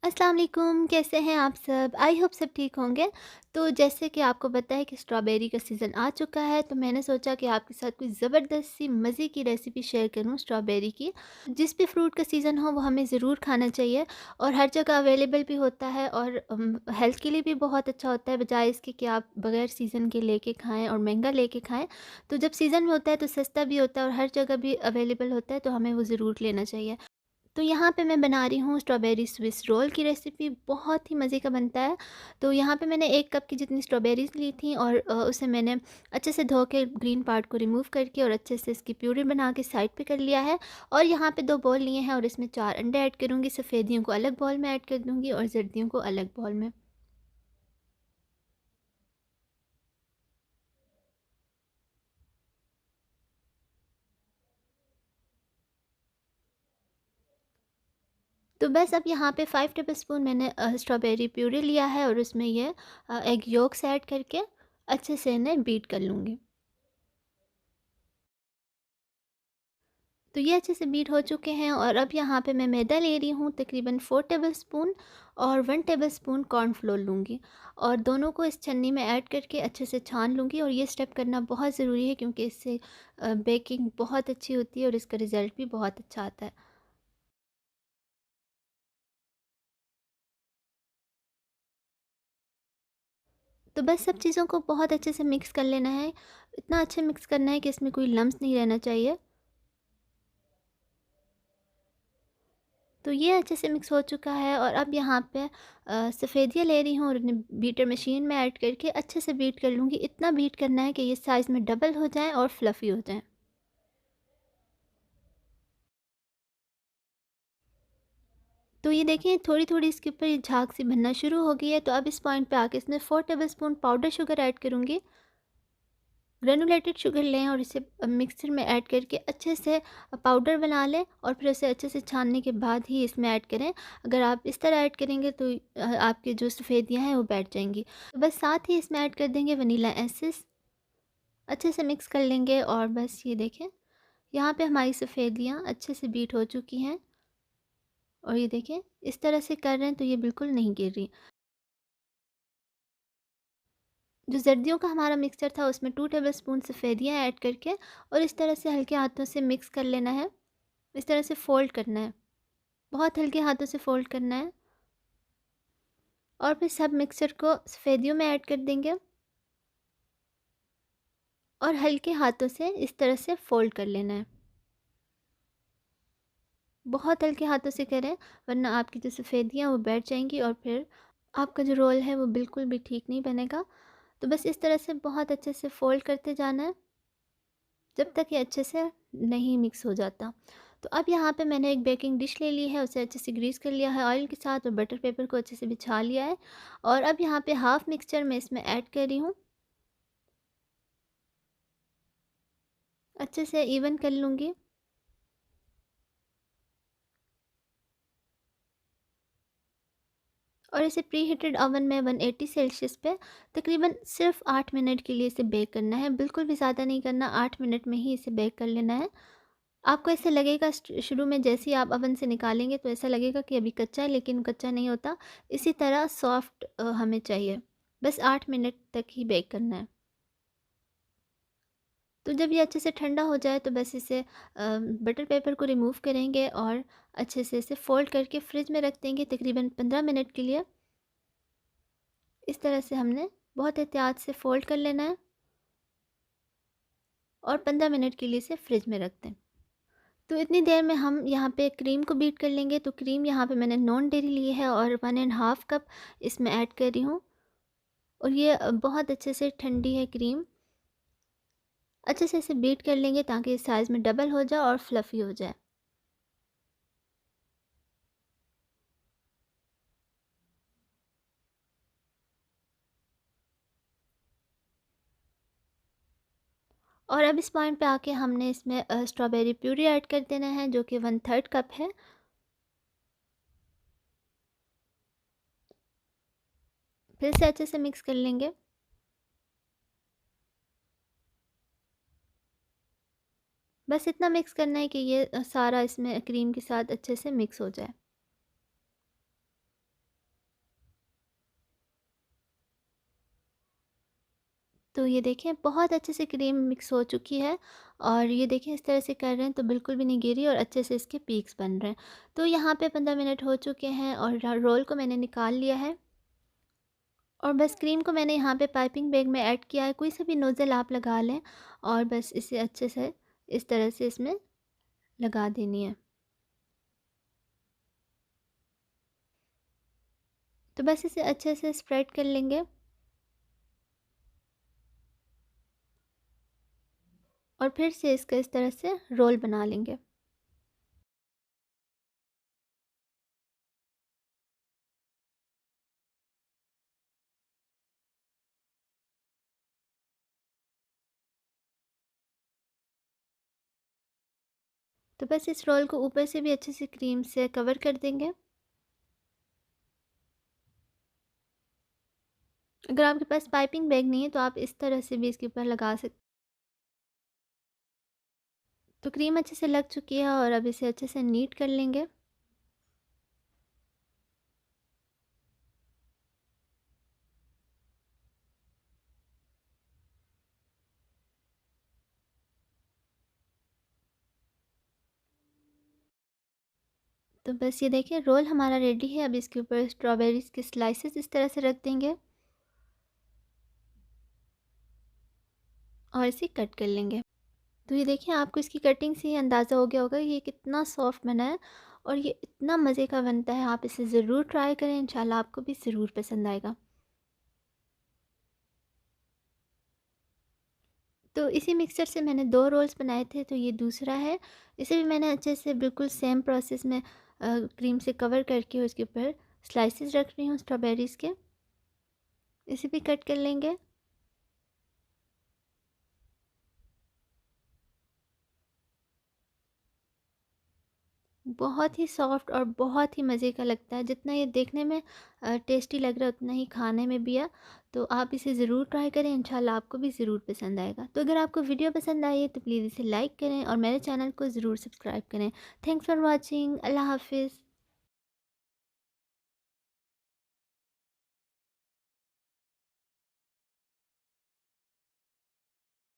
अस्सलाम वालेकुम, कैसे हैं आप सब? आई होप सब ठीक होंगे। तो जैसे कि आपको पता है कि स्ट्रॉबेरी का सीज़न आ चुका है, तो मैंने सोचा कि आपके साथ कोई ज़बरदस्त सी मज़े की रेसिपी शेयर करूं स्ट्रॉबेरी की। जिस भी फ्रूट का सीज़न हो वो हमें ज़रूर खाना चाहिए और हर जगह अवेलेबल भी होता है और हेल्थ के लिए भी बहुत अच्छा होता है, बजाय इसके कि आप बगैर सीज़न के लेके खाएँ और महंगा लेके खाएँ। तो जब सीज़न में होता है तो सस्ता भी होता है और हर जगह भी अवेलेबल होता है, तो हमें वो ज़रूर लेना चाहिए। तो यहाँ पे मैं बना रही हूँ स्ट्रॉबेरी स्विस रोल की रेसिपी, बहुत ही मज़े का बनता है। तो यहाँ पे मैंने 1 कप की जितनी स्ट्रॉबेरीज़ ली थी और उसे मैंने अच्छे से धो के ग्रीन पार्ट को रिमूव करके और अच्छे से इसकी प्यूरी बना के साइड पे कर लिया है। और यहाँ पे 2 बॉल लिए हैं और इसमें 4 अंडे ऐड करूँगी, सफ़ेदियों को अलग बॉल में ऐड कर दूँगी और ज़र्दियों को अलग बॉल में। तो बस अब यहाँ पे 5 टेबलस्पून मैंने स्ट्रॉबेरी प्यूरी लिया है और उसमें ये एग योक्स ऐड करके अच्छे से इन्हें बीट कर लूँगी। तो ये अच्छे से बीट हो चुके हैं और अब यहाँ पे मैं मैदा ले रही हूँ तकरीबन 4 टेबलस्पून और 1 टेबलस्पून कॉर्नफ्लोर लूँगी और दोनों को इस छन्नी में ऐड करके अच्छे से छान लूँगी। और ये स्टेप करना बहुत ज़रूरी है क्योंकि इससे बेकिंग बहुत अच्छी होती है और इसका रिज़ल्ट भी बहुत अच्छा आता है। तो बस सब चीज़ों को बहुत अच्छे से मिक्स कर लेना है, इतना अच्छा मिक्स करना है कि इसमें कोई लम्स नहीं रहना चाहिए। तो ये अच्छे से मिक्स हो चुका है और अब यहाँ पे सफ़ेदियाँ ले रही हूँ और उन्हें बीटर मशीन में ऐड करके अच्छे से बीट कर लूँगी। इतना बीट करना है कि ये साइज़ में डबल हो जाएँ और फ्लफ़ी हो जाएँ। तो ये देखिए थोड़ी-थोड़ी इसके ऊपर ये झाग सी बनना शुरू हो गई है। तो अब इस पॉइंट पे आके इसमें 4 टेबलस्पून पाउडर शुगर ऐड करूँगी। ग्रेनुलेटेड शुगर लें और इसे मिक्सर में ऐड करके अच्छे से पाउडर बना लें और फिर उसे अच्छे से छानने के बाद ही इसमें ऐड करें। अगर आप इस तरह ऐड करेंगे तो आपकी जो सफ़ेदियाँ हैं वो बैठ जाएँगी। तो बस साथ ही इसमें ऐड कर देंगे वनीला एसेंस, अच्छे से मिक्स कर लेंगे और बस ये देखें यहाँ पे हमारी सफ़ेदियाँ अच्छे से बीट हो चुकी हैं और ये देखें इस तरह से कर रहे हैं तो ये बिल्कुल नहीं गिर रही। जो सर्दियों का हमारा मिक्सचर था उसमें 2 टेबलस्पून सफ़ेदियाँ ऐड करके और इस तरह से हल्के हाथों से मिक्स कर लेना है। इस तरह से फ़ोल्ड करना है, बहुत हल्के हाथों से फ़ोल्ड करना है और फिर सब मिक्सचर को सफ़ेदियों में ऐड कर देंगे और हल्के हाथों से इस तरह से फ़ोल्ड कर लेना है। बहुत हल्के हाथों से करें वरना आपकी जो सफ़ेदियाँ वो बैठ जाएँगी और फिर आपका जो रोल है वो बिल्कुल भी ठीक नहीं बनेगा। तो बस इस तरह से बहुत अच्छे से फ़ोल्ड करते जाना है जब तक ये अच्छे से नहीं मिक्स हो जाता। तो अब यहाँ पे मैंने एक बेकिंग डिश ले ली है, उसे अच्छे से ग्रीस कर लिया है ऑयल के साथ और बटर पेपर को अच्छे से बिछा लिया है और अब यहाँ पे हाफ़ मिक्सचर मैं इसमें ऐड कर रही हूँ। अच्छे से इवन कर लूँगी और इसे प्री हीटेड ओवन में 180 सेल्सियस पे तकरीबन सिर्फ 8 मिनट के लिए इसे बेक करना है। बिल्कुल भी ज़्यादा नहीं करना, 8 मिनट में ही इसे बेक कर लेना है। आपको ऐसे लगेगा शुरू में जैसे ही आप ओवन से निकालेंगे तो ऐसा लगेगा कि अभी कच्चा है, लेकिन कच्चा नहीं होता। इसी तरह सॉफ्ट हमें चाहिए। बस 8 मिनट तक ही बेक करना है। तो जब ये अच्छे से ठंडा हो जाए तो बस इसे बटर पेपर को रिमूव करेंगे और अच्छे से इसे फ़ोल्ड करके फ्रिज में रख देंगे तकरीबन 15 मिनट के लिए। इस तरह से हमने बहुत एहतियात से फ़ोल्ड कर लेना है और 15 मिनट के लिए इसे फ्रिज में रख दें। तो इतनी देर में हम यहाँ पे क्रीम को बीट कर लेंगे। तो क्रीम यहाँ पे मैंने नॉन डेयरी ली है और 1 एंड हाफ़ कप इसमें ऐड कर रही हूँ और ये बहुत अच्छे से ठंडी है क्रीम। अच्छे से इसे बीट कर लेंगे ताकि इस साइज़ में डबल हो जाए और फ्लफ़ी हो जाए। और अब इस पॉइंट पे आके हमने इसमें स्ट्रॉबेरी प्यूरी ऐड कर देना है जो कि 1/3 कप है। फिर से अच्छे से मिक्स कर लेंगे। बस इतना मिक्स करना है कि ये सारा इसमें क्रीम के साथ अच्छे से मिक्स हो जाए। तो ये देखें बहुत अच्छे से क्रीम मिक्स हो चुकी है, और ये देखें इस तरह से कर रहे हैं तो बिल्कुल भी नहीं गिरी और अच्छे से इसके पीक्स बन रहे हैं। तो यहाँ पे 15 मिनट हो चुके हैं और रोल को मैंने निकाल लिया है, और बस क्रीम को मैंने यहाँ पे पाइपिंग बैग में ऐड किया है। कोई सा भी नोज़ल आप लगा लें और बस इसे अच्छे से इस तरह से इसमें लगा देनी है। तो बस इसे अच्छे से स्प्रेड कर लेंगे और फिर से इसका इस तरह से रोल बना लेंगे। तो बस इस रोल को ऊपर से भी अच्छे से क्रीम से कवर कर देंगे। अगर आपके पास पाइपिंग बैग नहीं है तो आप इस तरह से भी इसके ऊपर लगा सकते। तो क्रीम अच्छे से लग चुकी है और अब इसे अच्छे से नीट कर लेंगे। तो बस ये देखिए रोल हमारा रेडी है। अब इसके ऊपर स्ट्रॉबेरीज के स्लाइसेस इस तरह से रख देंगे और इसे कट कर लेंगे। तो ये देखिए आपको इसकी कटिंग से ही अंदाज़ा हो गया होगा ये कितना सॉफ्ट बना है और ये इतना मज़े का बनता है। आप इसे ज़रूर ट्राई करें, इंशाल्लाह आपको भी ज़रूर पसंद आएगा। तो इसी मिक्सचर से मैंने 2 रोल्स बनाए थे, तो ये दूसरा है। इसे भी मैंने अच्छे से बिल्कुल सेम प्रोसेस में क्रीम से कवर करके उसके ऊपर स्लाइसेस रख रही हूँ स्ट्रॉबेरीज़ के। इसे भी कट कर लेंगे। बहुत ही सॉफ्ट और बहुत ही मज़े का लगता है। जितना ये देखने में टेस्टी लग रहा है उतना ही खाने में भी है। तो आप इसे ज़रूर ट्राई करें, इंशाल्लाह आपको भी ज़रूर पसंद आएगा। तो अगर आपको वीडियो पसंद आई है तो प्लीज़ इसे लाइक करें और मेरे चैनल को ज़रूर सब्सक्राइब करें। Thanks for watching. अल्लाह हाफ़िज़।